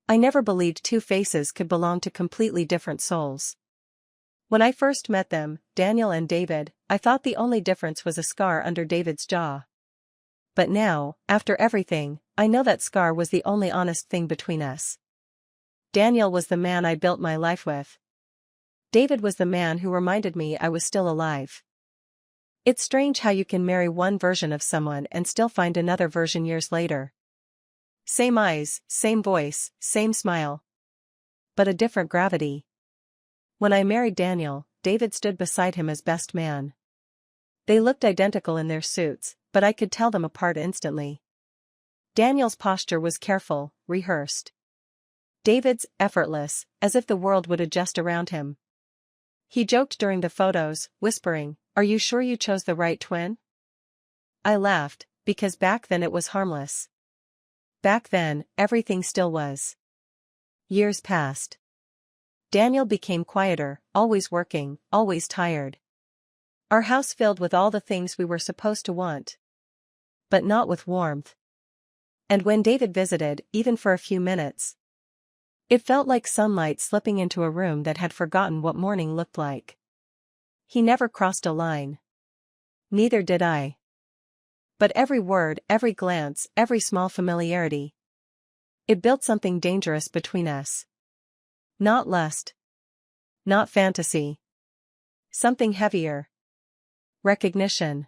I never believed two faces could belong to completely different souls. When I first met them, Daniel and David, I thought the only difference was a scar under David's jaw. But now, after everything, I know that scar was the only honest thing between us. Daniel was the man I built my life with. David was the man who reminded me I was still alive. It's strange how you can marry one version of someone and still find another version years later. Same eyes, same voice, same smile. But a different gravity. When I married Daniel, David stood beside him as best man. They looked identical in their suits, but I could tell them apart instantly. Daniel's posture was careful, rehearsed. David's, effortless, as if the world would adjust around him. He joked during the photos, whispering, "Are you sure you chose the right twin?" I laughed, because back then it was harmless. Back then, everything still was. Years passed. Daniel became quieter, always working, always tired. Our house filled with all the things we were supposed to want. But not with warmth. And when David visited, even for a few minutes, it felt like sunlight slipping into a room that had forgotten what morning looked like. He never crossed a line. Neither did I. But every word, every glance, every small familiarity, it built something dangerous between us. Not lust. Not fantasy. Something heavier. Recognition.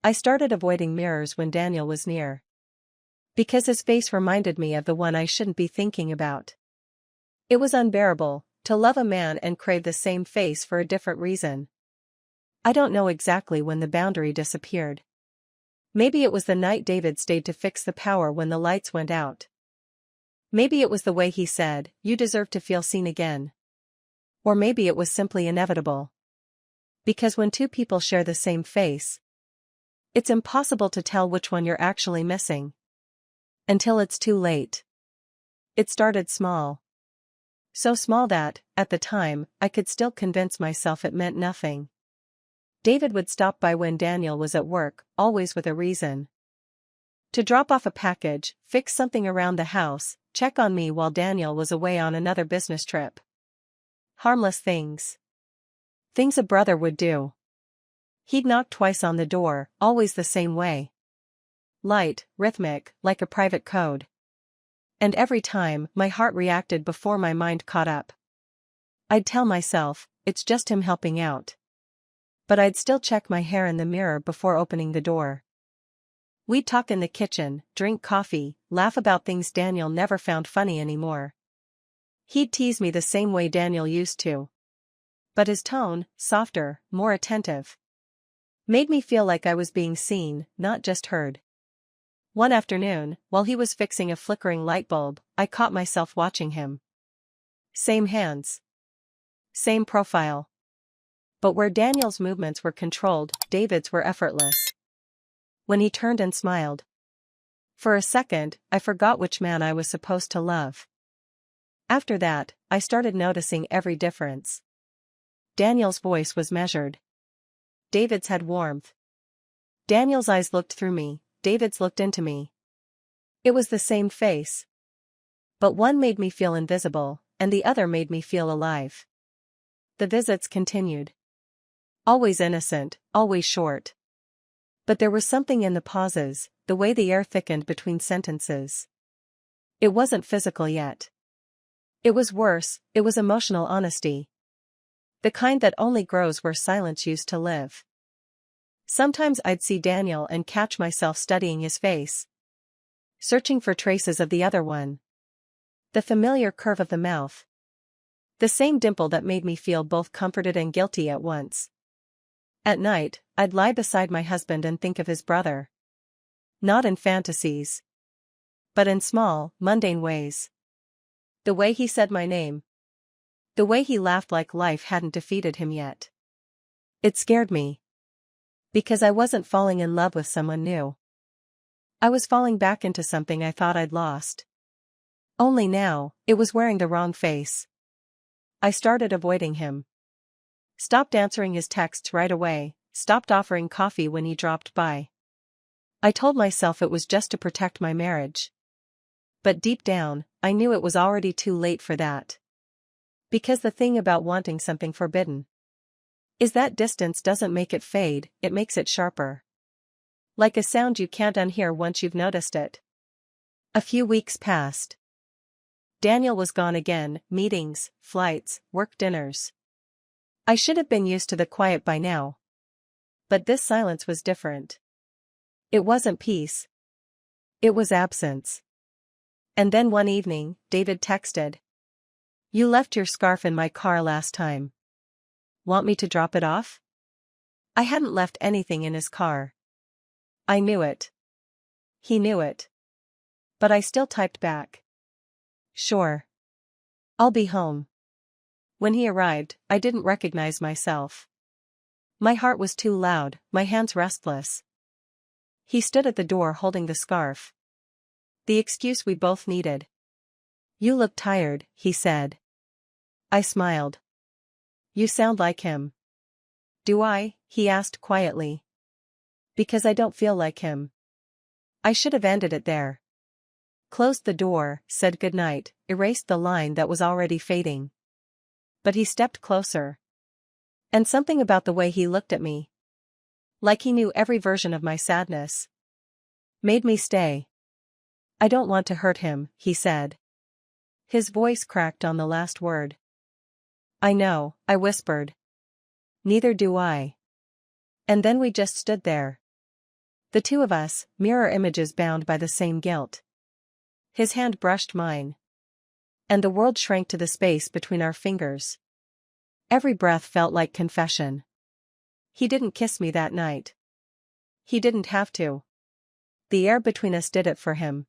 I started avoiding mirrors when Daniel was near. Because his face reminded me of the one I shouldn't be thinking about. It was unbearable, to love a man and crave the same face for a different reason. I don't know exactly when the boundary disappeared. Maybe it was the night David stayed to fix the power when the lights went out. Maybe it was the way he said, "You deserve to feel seen again." Or maybe it was simply inevitable. Because when two people share the same face, it's impossible to tell which one you're actually missing. Until it's too late. It started small. So small that, at the time, I could still convince myself it meant nothing. David would stop by when Daniel was at work, always with a reason. To drop off a package, fix something around the house, check on me while Daniel was away on another business trip. Harmless things. Things a brother would do. He'd knock twice on the door, always the same way. Light, rhythmic, like a private code. And every time, my heart reacted before my mind caught up. I'd tell myself, it's just him helping out. But I'd still check my hair in the mirror before opening the door. We'd talk in the kitchen, drink coffee, laugh about things Daniel never found funny anymore. He'd tease me the same way Daniel used to. But his tone, softer, more attentive, made me feel like I was being seen, not just heard. One afternoon, while he was fixing a flickering light bulb, I caught myself watching him. Same hands. Same profile. But where Daniel's movements were controlled, David's were effortless. When he turned and smiled, for a second, I forgot which man I was supposed to love. After that, I started noticing every difference. Daniel's voice was measured. David's had warmth. Daniel's eyes looked through me, David's looked into me. It was the same face. But one made me feel invisible, and the other made me feel alive. The visits continued. Always innocent, always short. But there was something in the pauses, the way the air thickened between sentences. It wasn't physical yet. It was worse, it was emotional honesty. The kind that only grows where silence used to live. Sometimes I'd see Daniel and catch myself studying his face, searching for traces of the other one. The familiar curve of the mouth. The same dimple that made me feel both comforted and guilty at once. At night, I'd lie beside my husband and think of his brother. Not in fantasies, but in small, mundane ways. The way he said my name. The way he laughed like life hadn't defeated him yet. It scared me. Because I wasn't falling in love with someone new. I was falling back into something I thought I'd lost. Only now, it was wearing the wrong face. I started avoiding him. Stopped answering his texts right away, stopped offering coffee when he dropped by. I told myself it was just to protect my marriage. But deep down, I knew it was already too late for that. Because the thing about wanting something forbidden is that distance doesn't make it fade, it makes it sharper. Like a sound you can't unhear once you've noticed it. A few weeks passed. Daniel was gone again, meetings, flights, work dinners. I should have been used to the quiet by now. But this silence was different. It wasn't peace. It was absence. And then one evening, David texted. "You left your scarf in my car last time. Want me to drop it off?" I hadn't left anything in his car. I knew it. He knew it. But I still typed back. "Sure. I'll be home." When he arrived, I didn't recognize myself. My heart was too loud, my hands restless. He stood at the door holding the scarf. The excuse we both needed. "You look tired," he said. I smiled. "You sound like him." "Do I?" he asked quietly. "Because I don't feel like him." I should have ended it there. Closed the door, said goodnight, erased the line that was already fading. But he stepped closer. And something about the way he looked at me, like he knew every version of my sadness, made me stay. "I don't want to hurt him," he said. His voice cracked on the last word. "I know," I whispered. "Neither do I." And then we just stood there. The two of us, mirror images bound by the same guilt. His hand brushed mine. And the world shrank to the space between our fingers. Every breath felt like confession. He didn't kiss me that night. He didn't have to. The air between us did it for him.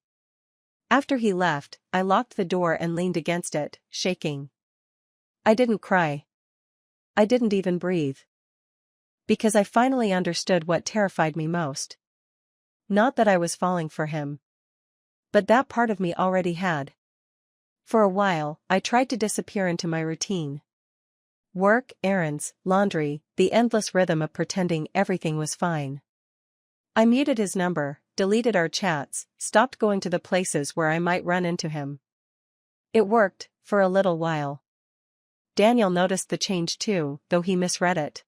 After he left, I locked the door and leaned against it, shaking. I didn't cry. I didn't even breathe. Because I finally understood what terrified me most. Not that I was falling for him. But that part of me already had. For a while, I tried to disappear into my routine. Work, errands, laundry, the endless rhythm of pretending everything was fine. I muted his number, deleted our chats, stopped going to the places where I might run into him. It worked, for a little while. Daniel noticed the change too, though he misread it.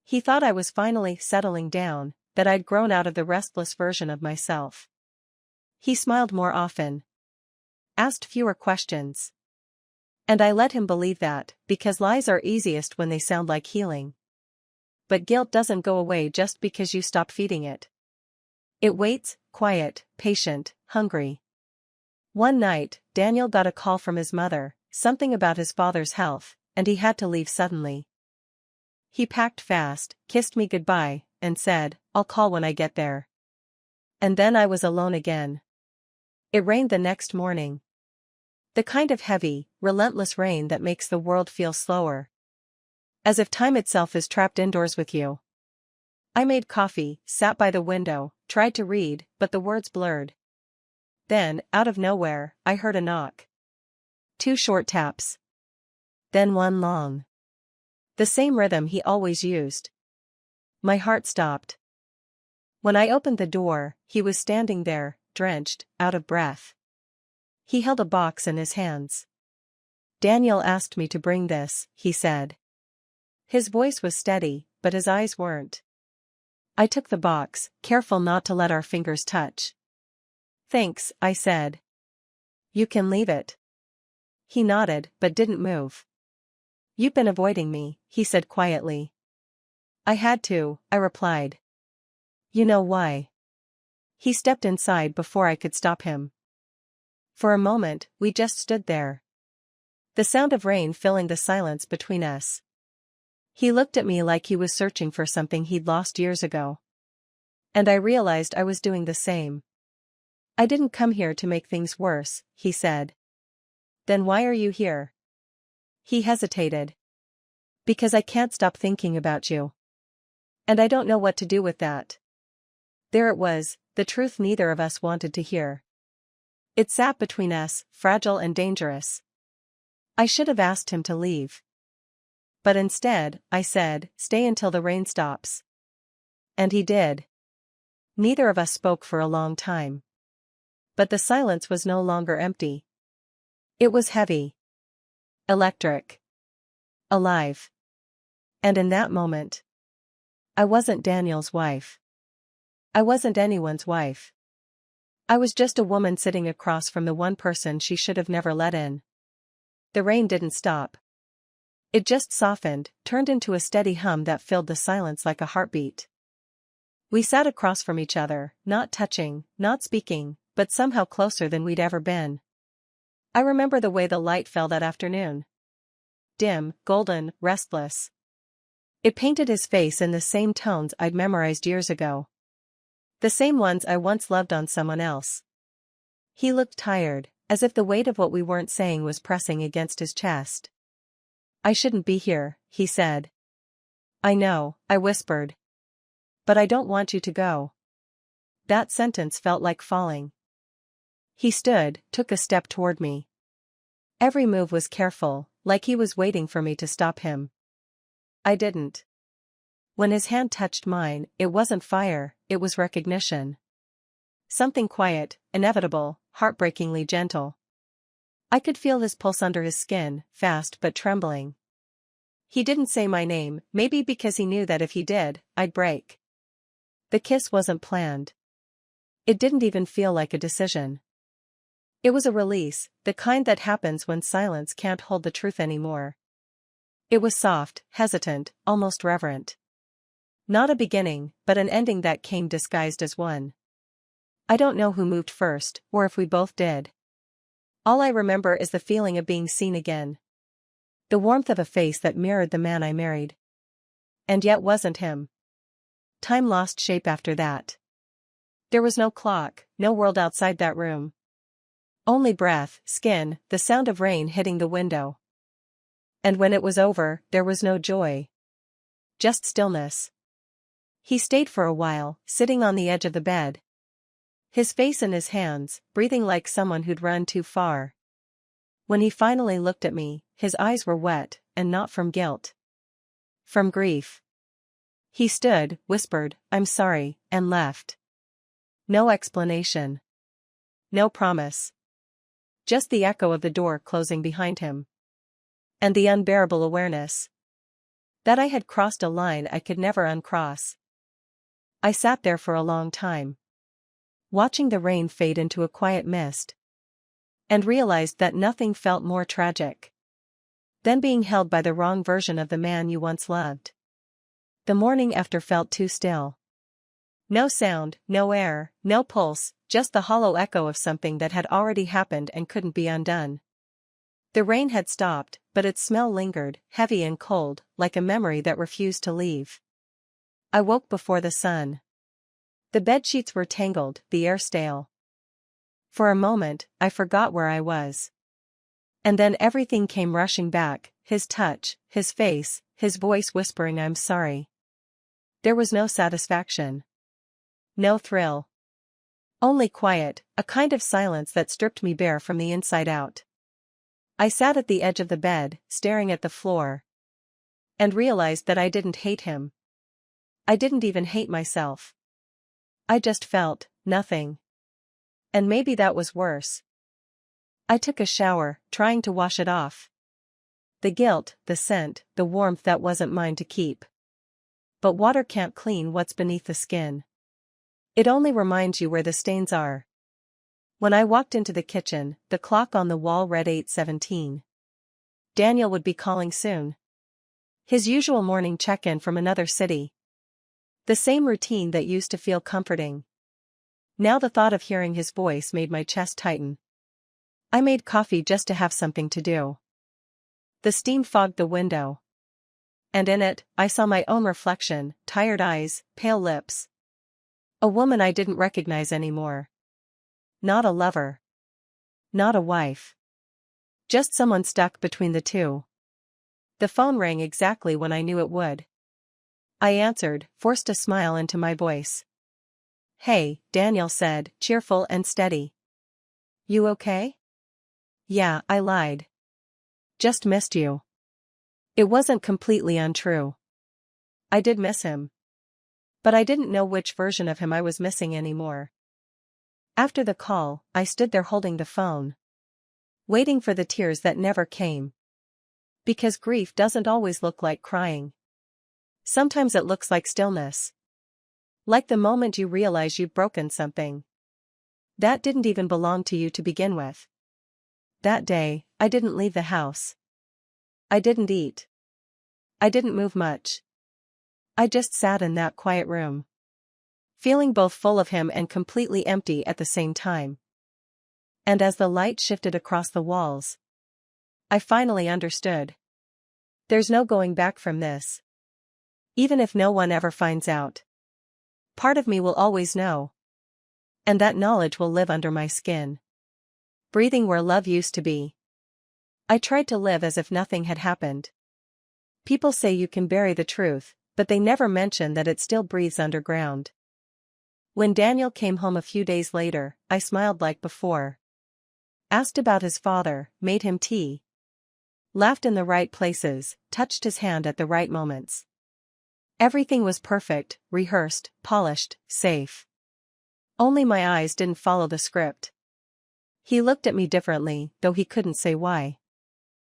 He thought I was finally settling down, that I'd grown out of the restless version of myself. He smiled more often. Asked fewer questions. And I let him believe that, because lies are easiest when they sound like healing. But guilt doesn't go away just because you stop feeding it. It waits, quiet, patient, hungry. One night, Daniel got a call from his mother, something about his father's health, and he had to leave suddenly. He packed fast, kissed me goodbye, and said, "I'll call when I get there." And then I was alone again. It rained the next morning. The kind of heavy, relentless rain that makes the world feel slower. As if time itself is trapped indoors with you. I made coffee, sat by the window, tried to read, but the words blurred. Then, out of nowhere, I heard a knock. 2 short taps. Then one long. The same rhythm he always used. My heart stopped. When I opened the door, he was standing there, drenched, out of breath. He held a box in his hands. "Daniel asked me to bring this," he said. His voice was steady, but his eyes weren't. I took the box, careful not to let our fingers touch. "Thanks," I said. "You can leave it." He nodded, but didn't move. "You've been avoiding me," he said quietly. "I had to," I replied. "You know why?" He stepped inside before I could stop him. For a moment, we just stood there. The sound of rain filling the silence between us. He looked at me like he was searching for something he'd lost years ago. And I realized I was doing the same. "I didn't come here to make things worse," he said. "Then why are you here?" He hesitated. "Because I can't stop thinking about you. And I don't know what to do with that." There it was, the truth neither of us wanted to hear. It sat between us, fragile and dangerous. I should have asked him to leave. But instead, I said, "Stay until the rain stops." And he did. Neither of us spoke for a long time. but the silence was no longer empty. It was heavy. Electric. Alive. And in that moment, I wasn't Daniel's wife. I wasn't anyone's wife. I was just a woman sitting across from the one person she should have never let in. The rain didn't stop. It just softened, turned into a steady hum that filled the silence like a heartbeat. We sat across from each other, not touching, not speaking, but somehow closer than we'd ever been. I remember the way the light fell that afternoon. Dim, golden, restless. It painted his face in the same tones I'd memorized years ago. The same ones I once loved on someone else. He looked tired, as if the weight of what we weren't saying was pressing against his chest. "I shouldn't be here," he said. "I know," I whispered. "But I don't want you to go." That sentence felt like falling. He stood, took a step toward me. Every move was careful, like he was waiting for me to stop him. I didn't. When his hand touched mine, it wasn't fire, it was recognition. Something quiet, inevitable, heartbreakingly gentle. I could feel his pulse under his skin, fast but trembling. He didn't say my name, maybe because he knew that if he did, I'd break. The kiss wasn't planned. It didn't even feel like a decision. It was a release, the kind that happens when silence can't hold the truth anymore. It was soft, hesitant, almost reverent. Not a beginning, but an ending that came disguised as one. I don't know who moved first, or if we both did. All I remember is the feeling of being seen again. The warmth of a face that mirrored the man I married. And yet wasn't him. Time lost shape after that. There was no clock, no world outside that room. Only breath, skin, the sound of rain hitting the window. And when it was over, there was no joy. Just stillness. He stayed for a while, sitting on the edge of the bed. His face in his hands, breathing like someone who'd run too far. When he finally looked at me, his eyes were wet, and not from guilt. From grief. He stood, whispered, "I'm sorry," and left. No explanation. No promise. Just the echo of the door closing behind him. And the unbearable awareness that I had crossed a line I could never uncross. I sat there for a long time, watching the rain fade into a quiet mist, and realized that nothing felt more tragic than being held by the wrong version of the man you once loved. The morning after felt too still. No sound, no air, no pulse, just the hollow echo of something that had already happened and couldn't be undone. The rain had stopped, but its smell lingered, heavy and cold, like a memory that refused to leave. I woke before the sun. The bedsheets were tangled, the air stale. For a moment, I forgot where I was. And then everything came rushing back, his touch, his face, his voice whispering "I'm sorry." There was no satisfaction. No thrill. Only quiet, a kind of silence that stripped me bare from the inside out. I sat at the edge of the bed, staring at the floor. And realized that I didn't hate him. I didn't even hate myself. I just felt nothing. And maybe that was worse. I took a shower, trying to wash it off. The guilt, the scent, the warmth that wasn't mine to keep. But water can't clean what's beneath the skin. It only reminds you where the stains are. When I walked into the kitchen, the clock on the wall read 8:17. Daniel would be calling soon. His usual morning check-in from another city. The same routine that used to feel comforting. Now the thought of hearing his voice made my chest tighten. I made coffee just to have something to do. The steam fogged the window. And in it, I saw my own reflection, tired eyes, pale lips. A woman I didn't recognize anymore. Not a lover. Not a wife. Just someone stuck between the two. The phone rang exactly when I knew it would. I answered, forced a smile into my voice. "Hey," Daniel said, cheerful and steady. "You okay?" "Yeah," I lied. "Just missed you." It wasn't completely untrue. I did miss him. But I didn't know which version of him I was missing anymore. After the call, I stood there holding the phone, waiting for the tears that never came. Because grief doesn't always look like crying. Sometimes it looks like stillness. Like the moment you realize you've broken something that didn't even belong to you to begin with. That day, I didn't leave the house. I didn't eat. I didn't move much. I just sat in that quiet room, feeling both full of him and completely empty at the same time. And as the light shifted across the walls, I finally understood. There's no going back from this. Even if no one ever finds out. Part of me will always know. And that knowledge will live under my skin, breathing where love used to be. I tried to live as if nothing had happened. People say you can bury the truth, but they never mention that it still breathes underground. When Daniel came home a few days later, I smiled like before. Asked about his father, made him tea. Laughed in the right places, touched his hand at the right moments. Everything was perfect, rehearsed, polished, safe. Only my eyes didn't follow the script. He looked at me differently, though he couldn't say why.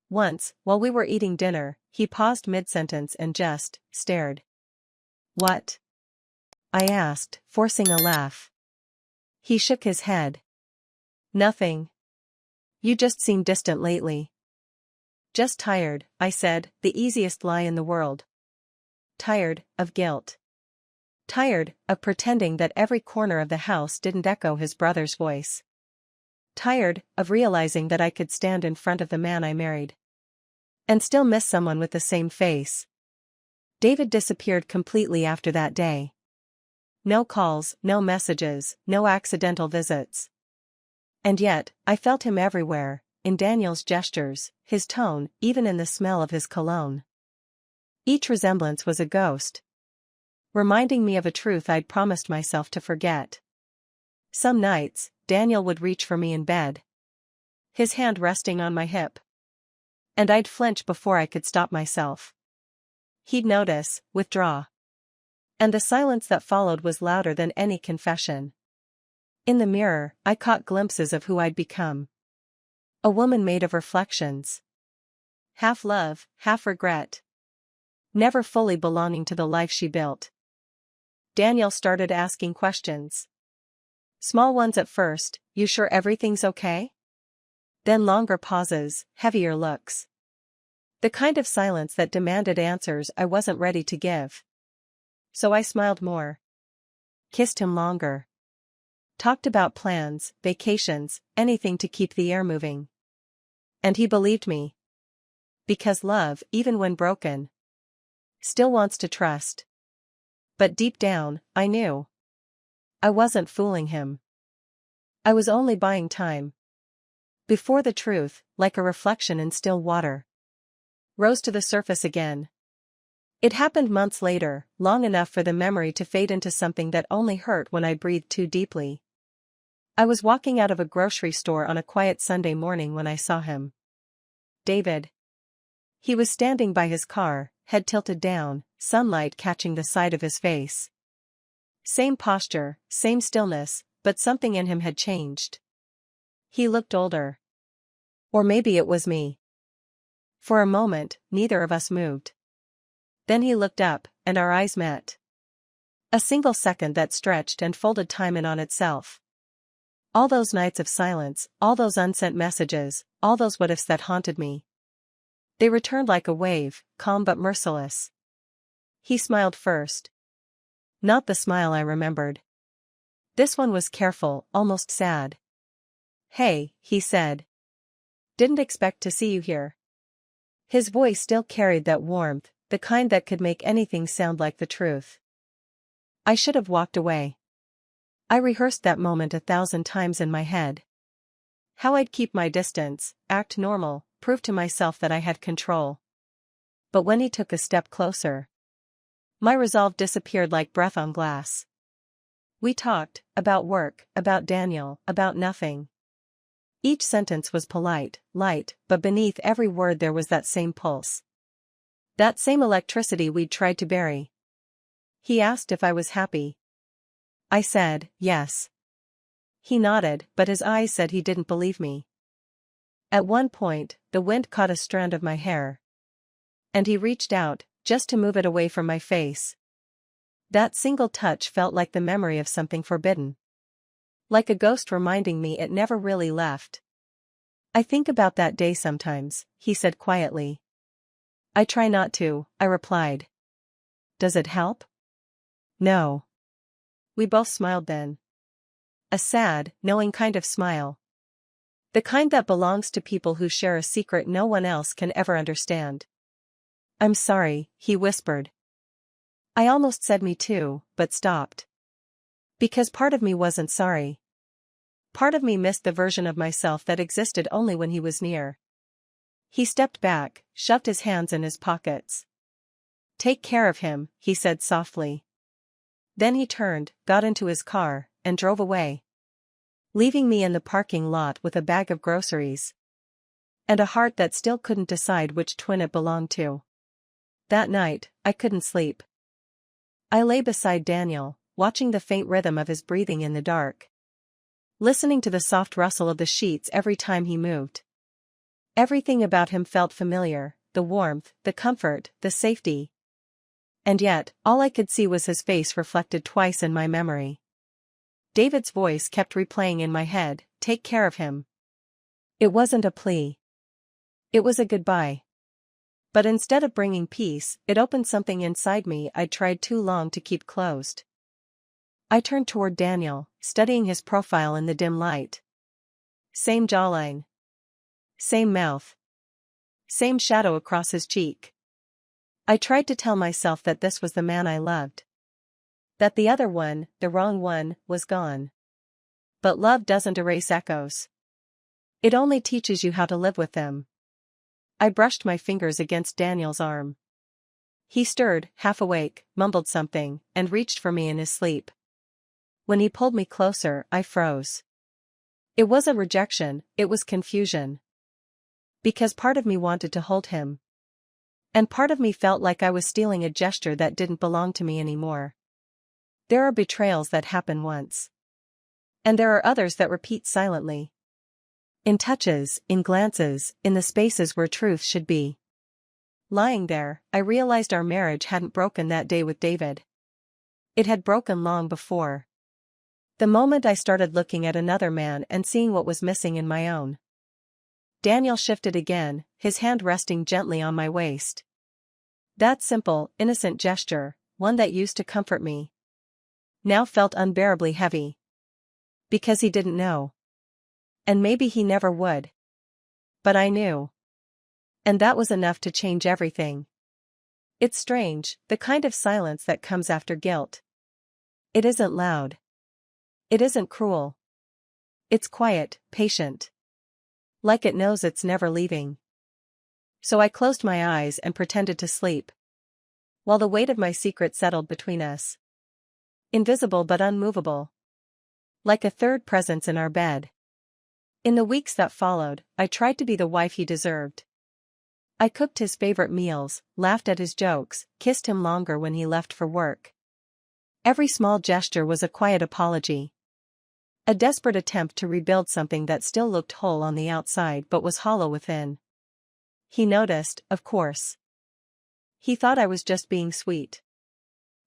Once, while we were eating dinner, he paused mid-sentence and just stared. "What?" I asked, forcing a laugh. He shook his head. "Nothing. You just seem distant lately." "Just tired," I said, the easiest lie in the world. Tired of guilt. Tired of pretending that every corner of the house didn't echo his brother's voice. Tired of realizing that I could stand in front of the man I married and still miss someone with the same face. David disappeared completely after that day. No calls, no messages, no accidental visits. And yet, I felt him everywhere, in Daniel's gestures, his tone, even in the smell of his cologne. Each resemblance was a ghost, reminding me of a truth I'd promised myself to forget. Some nights, Daniel would reach for me in bed, his hand resting on my hip. And I'd flinch before I could stop myself. He'd notice, withdraw. And the silence that followed was louder than any confession. In the mirror, I caught glimpses of who I'd become. A woman made of reflections. Half love, half regret. Never fully belonging to the life she built. Daniel started asking questions. Small ones at first, "You sure everything's okay?" Then longer pauses, heavier looks. The kind of silence that demanded answers I wasn't ready to give. So I smiled more. Kissed him longer. Talked about plans, vacations, anything to keep the air moving. And he believed me. Because love, even when broken, still wants to trust. But deep down, I knew. I wasn't fooling him. I was only buying time. Before the truth, like a reflection in still water, rose to the surface again. It happened months later, long enough for the memory to fade into something that only hurt when I breathed too deeply. I was walking out of a grocery store on a quiet Sunday morning when I saw him. David. He was standing by his car, head tilted down, sunlight catching the side of his face. Same posture, same stillness, but something in him had changed. He looked older. Or maybe it was me. For a moment, neither of us moved. Then he looked up, and our eyes met. A single second that stretched and folded time in on itself. All those nights of silence, all those unsent messages, all those what-ifs that haunted me. They returned like a wave, calm but merciless. He smiled first. Not the smile I remembered. This one was careful, almost sad. "Hey," he said. "Didn't expect to see you here." His voice still carried that warmth, the kind that could make anything sound like the truth. I should have walked away. I rehearsed that moment 1,000 times in my head. How I'd keep my distance, act normal, prove to myself that I had control. But when he took a step closer, my resolve disappeared like breath on glass. We talked, about work, about Daniel, about nothing. Each sentence was polite, light, but beneath every word there was that same pulse. That same electricity we'd tried to bury. He asked if I was happy. I said, yes. He nodded, but his eyes said he didn't believe me. At one point, the wind caught a strand of my hair. And he reached out, just to move it away from my face. That single touch felt like the memory of something forbidden. Like a ghost reminding me it never really left. I think about that day sometimes, he said quietly. I try not to, I replied. Does it help? No. We both smiled then. A sad, knowing kind of smile. The kind that belongs to people who share a secret no one else can ever understand. I'm sorry, he whispered. I almost said me too, but stopped. Because part of me wasn't sorry. Part of me missed the version of myself that existed only when he was near. He stepped back, shoved his hands in his pockets. Take care of him, he said softly. Then he turned, got into his car, and drove away. Leaving me in the parking lot with a bag of groceries. And a heart that still couldn't decide which twin it belonged to. That night, I couldn't sleep. I lay beside Daniel, watching the faint rhythm of his breathing in the dark. Listening to the soft rustle of the sheets every time he moved. Everything about him felt familiar, the warmth, the comfort, the safety. And yet, all I could see was his face reflected twice in my memory. David's voice kept replaying in my head, take care of him. It wasn't a plea. It was a goodbye. But instead of bringing peace, it opened something inside me I'd tried too long to keep closed. I turned toward Daniel, studying his profile in the dim light. Same jawline. Same mouth. Same shadow across his cheek. I tried to tell myself that this was the man I loved. That the other one, the wrong one, was gone. But love doesn't erase echoes. It only teaches you how to live with them. I brushed my fingers against Daniel's arm. He stirred, half awake, mumbled something, and reached for me in his sleep. When he pulled me closer, I froze. It wasn't rejection, it was confusion. Because part of me wanted to hold him. And part of me felt like I was stealing a gesture that didn't belong to me anymore. There are betrayals that happen once. And there are others that repeat silently. In touches, in glances, in the spaces where truth should be. Lying there, I realized our marriage hadn't broken that day with David. It had broken long before. The moment I started looking at another man and seeing what was missing in my own. Daniel shifted again, his hand resting gently on my waist. That simple, innocent gesture, one that used to comfort me, now felt unbearably heavy. Because he didn't know. And maybe he never would. But I knew. And that was enough to change everything. It's strange, the kind of silence that comes after guilt. It isn't loud. It isn't cruel. It's quiet, patient. Like it knows it's never leaving. So I closed my eyes and pretended to sleep. While the weight of my secret settled between us. Invisible but unmovable. Like a third presence in our bed. In the weeks that followed, I tried to be the wife he deserved. I cooked his favorite meals, laughed at his jokes, kissed him longer when he left for work. Every small gesture was a quiet apology. A desperate attempt to rebuild something that still looked whole on the outside but was hollow within. He noticed, of course. He thought I was just being sweet.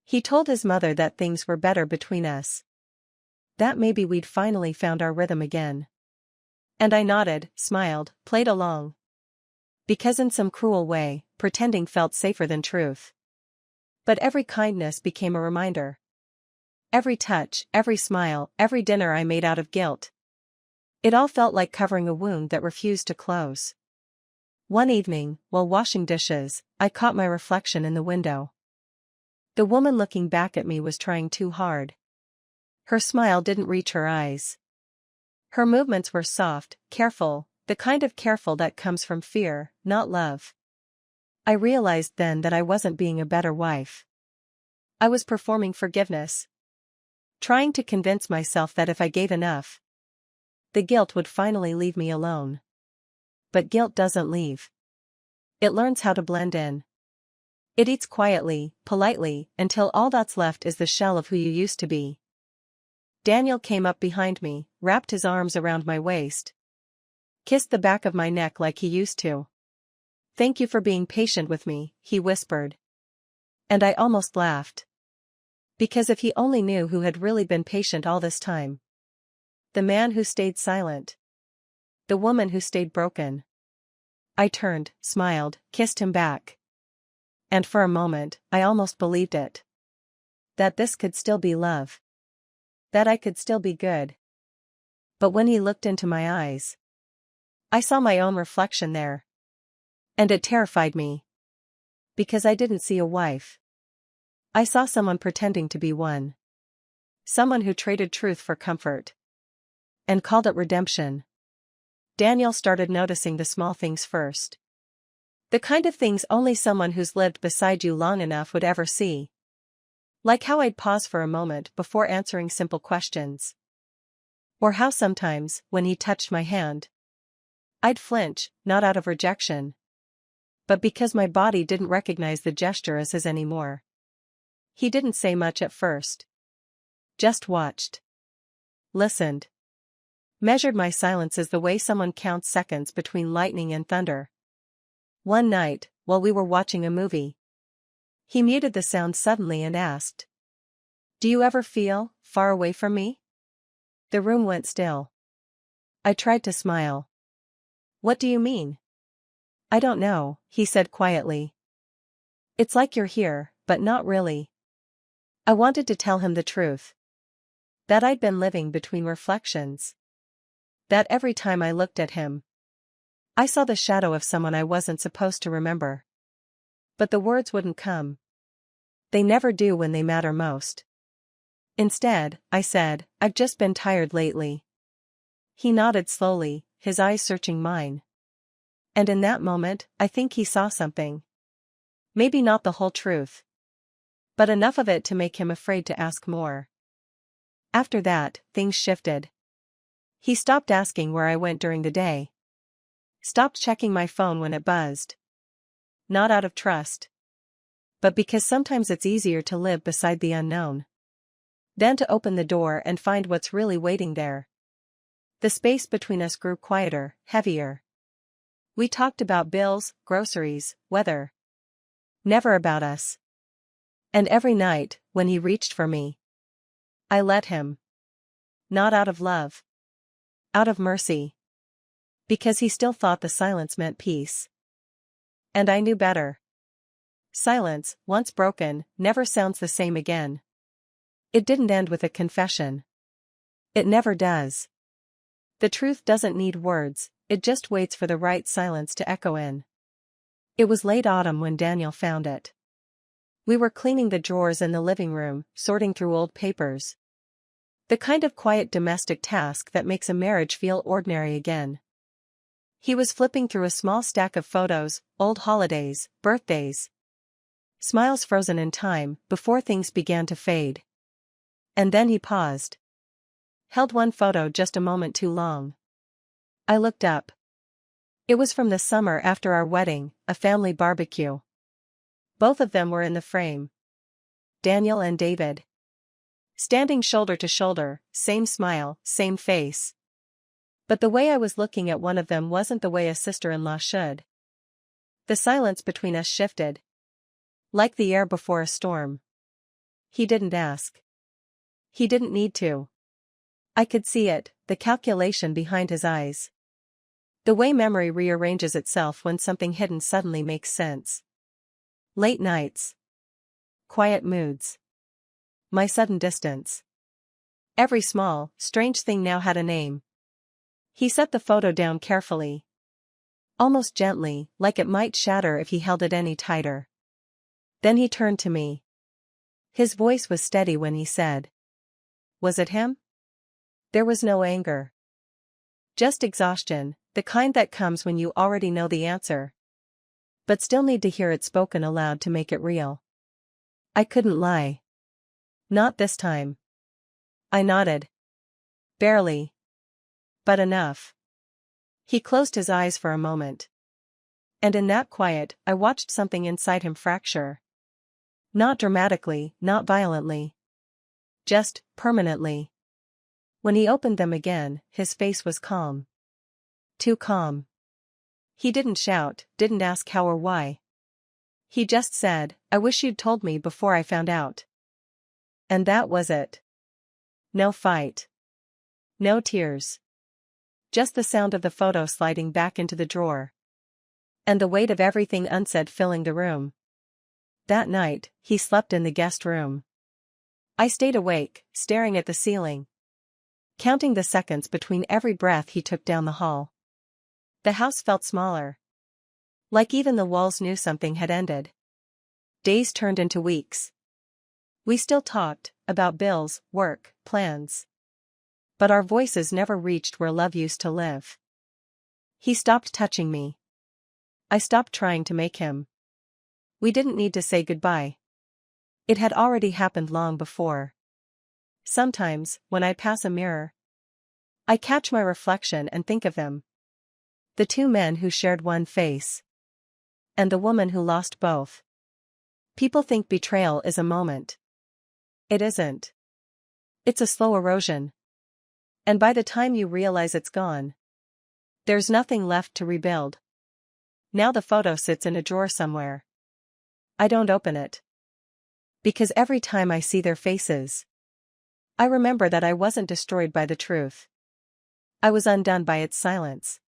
He told his mother that things were better between us. That maybe we'd finally found our rhythm again. And I nodded, smiled, played along. Because in some cruel way, pretending felt safer than truth. But every kindness became a reminder. Every touch, every smile, every dinner I made out of guilt. It all felt like covering a wound that refused to close. One evening, while washing dishes, I caught my reflection in the window. The woman looking back at me was trying too hard. Her smile didn't reach her eyes. Her movements were soft, careful, the kind of careful that comes from fear, not love. I realized then that I wasn't being a better wife. I was performing forgiveness. Trying to convince myself that if I gave enough, the guilt would finally leave me alone. But guilt doesn't leave. It learns how to blend in. It eats quietly, politely, until all that's left is the shell of who you used to be. Daniel came up behind me, wrapped his arms around my waist, kissed the back of my neck like he used to. "Thank you for being patient with me," he whispered. And I almost laughed. Because if he only knew who had really been patient all this time. The man who stayed silent. The woman who stayed broken. I turned, smiled, kissed him back. And for a moment, I almost believed it. That this could still be love. That I could still be good. But when he looked into my eyes, I saw my own reflection there. And it terrified me. Because I didn't see a wife. I saw someone pretending to be one. Someone who traded truth for comfort. And called it redemption. Daniel started noticing the small things first. The kind of things only someone who's lived beside you long enough would ever see. Like how I'd pause for a moment before answering simple questions. Or how sometimes, when he touched my hand, I'd flinch, not out of rejection, but because my body didn't recognize the gesture as his anymore. He didn't say much at first. Just watched. Listened. Measured my silences the way someone counts seconds between lightning and thunder. One night, while we were watching a movie, he muted the sound suddenly and asked, "Do you ever feel far away from me?" The room went still. I tried to smile. "What do you mean?" "I don't know," he said quietly. "It's like you're here, but not really." I wanted to tell him the truth. That I'd been living between reflections. That every time I looked at him, I saw the shadow of someone I wasn't supposed to remember. But the words wouldn't come. They never do when they matter most. Instead, I said, "I've just been tired lately." He nodded slowly, his eyes searching mine. And in that moment, I think he saw something. Maybe not the whole truth. But enough of it to make him afraid to ask more. After that, things shifted. He stopped asking where I went during the day. Stopped checking my phone when it buzzed. Not out of trust. But because sometimes it's easier to live beside the unknown than to open the door and find what's really waiting there. The space between us grew quieter, heavier. We talked about bills, groceries, weather. Never about us. And every night, when he reached for me, I let him. Not out of love. Out of mercy. Because he still thought the silence meant peace. And I knew better. Silence, once broken, never sounds the same again. It didn't end with a confession. It never does. The truth doesn't need words, it just waits for the right silence to echo in. It was late autumn when Daniel found it. We were cleaning the drawers in the living room, sorting through old papers. The kind of quiet domestic task that makes a marriage feel ordinary again. He was flipping through a small stack of photos, old holidays, birthdays. Smiles frozen in time, before things began to fade. And then he paused. Held one photo just a moment too long. I looked up. It was from the summer after our wedding, a family barbecue. Both of them were in the frame. Daniel and David. Standing shoulder to shoulder, same smile, same face. But the way I was looking at one of them wasn't the way a sister-in-law should. The silence between us shifted. Like the air before a storm. He didn't ask. He didn't need to. I could see it, the calculation behind his eyes. The way memory rearranges itself when something hidden suddenly makes sense. Late nights. Quiet moods. My sudden distance. Every small, strange thing now had a name. He set the photo down carefully. Almost gently, like it might shatter if he held it any tighter. Then he turned to me. His voice was steady when he said, "Was it him?" There was no anger. Just exhaustion, the kind that comes when you already know the answer, but still need to hear it spoken aloud to make it real. I couldn't lie. Not this time. I nodded. Barely. But enough. He closed his eyes for a moment. And in that quiet, I watched something inside him fracture. Not dramatically, not violently. Just, permanently. When he opened them again, his face was calm. Too calm. He didn't shout, didn't ask how or why. He just said, "I wish you'd told me before I found out." And that was it. No fight. No tears. Just the sound of the photo sliding back into the drawer. And the weight of everything unsaid filling the room. That night, he slept in the guest room. I stayed awake, staring at the ceiling, counting the seconds between every breath he took down the hall. The house felt smaller. Like even the walls knew something had ended. Days turned into weeks. We still talked, about bills, work, plans. But our voices never reached where love used to live. He stopped touching me. I stopped trying to make him. We didn't need to say goodbye. It had already happened long before. Sometimes, when I pass a mirror, I catch my reflection and think of them. The two men who shared one face. And the woman who lost both. People think betrayal is a moment. It isn't. It's a slow erosion. And by the time you realize it's gone, there's nothing left to rebuild. Now the photo sits in a drawer somewhere. I don't open it. Because every time I see their faces, I remember that I wasn't destroyed by the truth. I was undone by its silence.